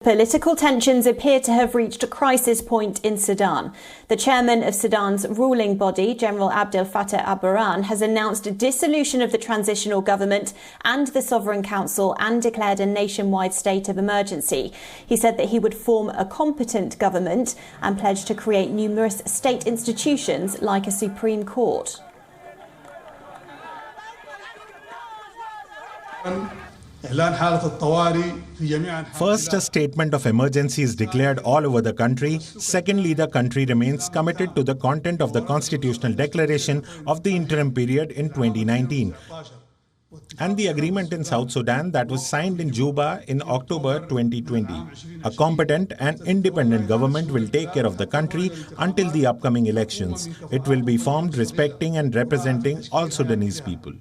Political tensions appear to have reached a crisis point in Sudan. The chairman of Sudan's ruling body, General Abdel Fattah Abdelrahman, has announced a dissolution of the transitional government and the Sovereign Council and declared a nationwide state of emergency. He said that he would form a competent government and pledged to create numerous state institutions like a Supreme Court. First, a statement of emergency is declared all over the country. Secondly, the country remains committed to the content of the constitutional declaration of the interim period in 2019 and the agreement in South Sudan that was signed in Juba in October 2020. A competent and independent government will take care of the country until the upcoming elections. It will be formed respecting and representing all Sudanese people.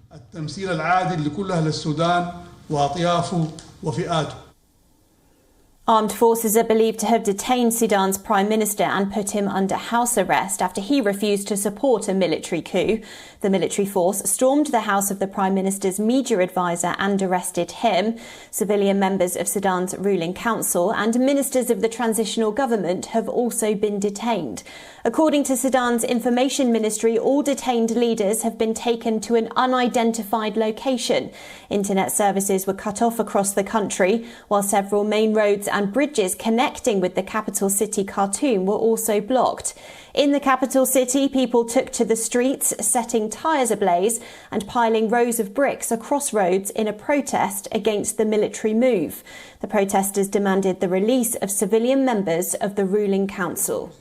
Armed forces are believed to have detained Sudan's Prime Minister and put him under house arrest after he refused to support a military coup. The military force stormed the house of the Prime Minister's media advisor and arrested him. Civilian members of Sudan's ruling council and ministers of the transitional government have also been detained. According to Sudan's information ministry, all detained leaders have been taken to an unidentified location. Internet services were cut off across the country, while several main roads and bridges connecting with the capital city Khartoum were also blocked. In the capital city, people took to the streets, setting tyres ablaze and piling rows of bricks across roads in a protest against the military move. The protesters demanded the release of civilian members of the ruling council.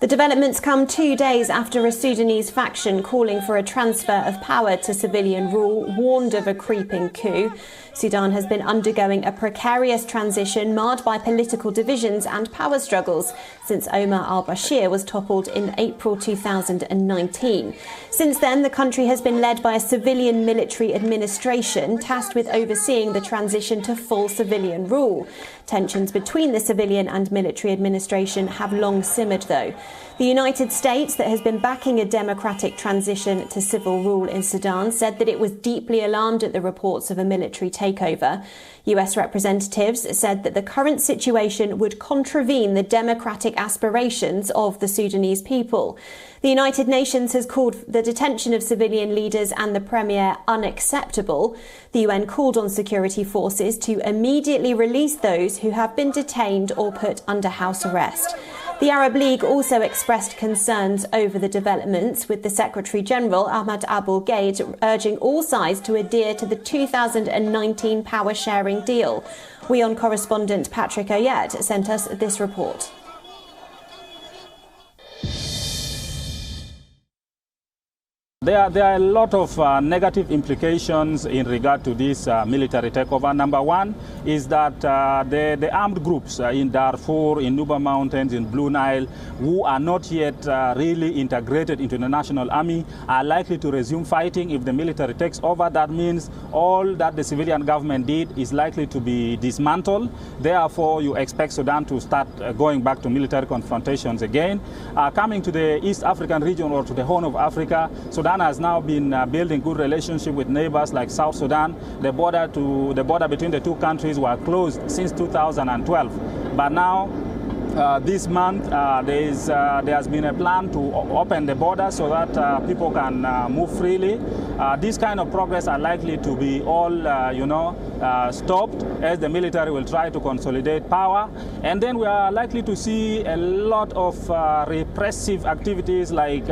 The developments come 2 days after a Sudanese faction calling for a transfer of power to civilian rule warned of a creeping coup. Sudan has been undergoing a precarious transition marred by political divisions and power struggles since Omar al-Bashir was toppled in April 2019. Since then, the country has been led by a civilian military administration tasked with overseeing the transition to full civilian rule. Tensions between the civilian and military administration have long simmered, though. The United States, that has been backing a democratic transition to civil rule in Sudan, said that it was deeply alarmed at the reports of a military takeover. US representatives said that the current situation would contravene the democratic aspirations of the Sudanese people. The United Nations has called the detention of civilian leaders and the premier unacceptable. The UN called on security forces to immediately release those who have been detained or put under house arrest. The Arab League also expressed concerns over the developments, with the Secretary-General Ahmed Abul-Ghaid urging all sides to adhere to the 2019 power-sharing deal. WION correspondent Patrick Ayed sent us this report. There are a lot of negative implications in regard to this military takeover. Number one is that the armed groups in Darfur, in Nuba Mountains, in Blue Nile, who are not yet really integrated into the national army, are likely to resume fighting if the military takes over. That means all that the civilian government did is likely to be dismantled. Therefore, you expect Sudan to start going back to military confrontations again. Coming to the East African region or to the Horn of Africa, Sudan has now been building good relationship with neighbors like South Sudan. The border between the two countries were closed since 2012, but now this month there has been a plan to open the border so that people can move freely. This kind of progress are likely to be all stopped as the military will try to consolidate power, and then we are likely to see a lot of repressive activities, like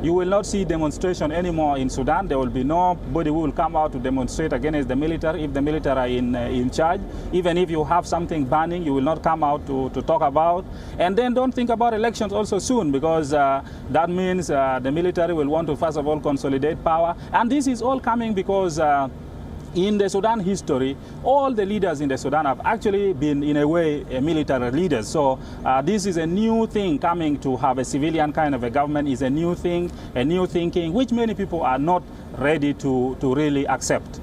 you will not see demonstration anymore in Sudan. There will be nobody who will come out to demonstrate against the military if the military are in charge. Even if you have something burning, you will not come out to talk about. And then don't think about elections also soon, because that means the military will want to first of all consolidate power. And this is all coming because in the Sudan history, all the leaders in the Sudan have actually been, in a way, military leaders. So this is a new thing. Coming to have a civilian kind of a government is a new thing, a new thinking, which many people are not ready to really accept.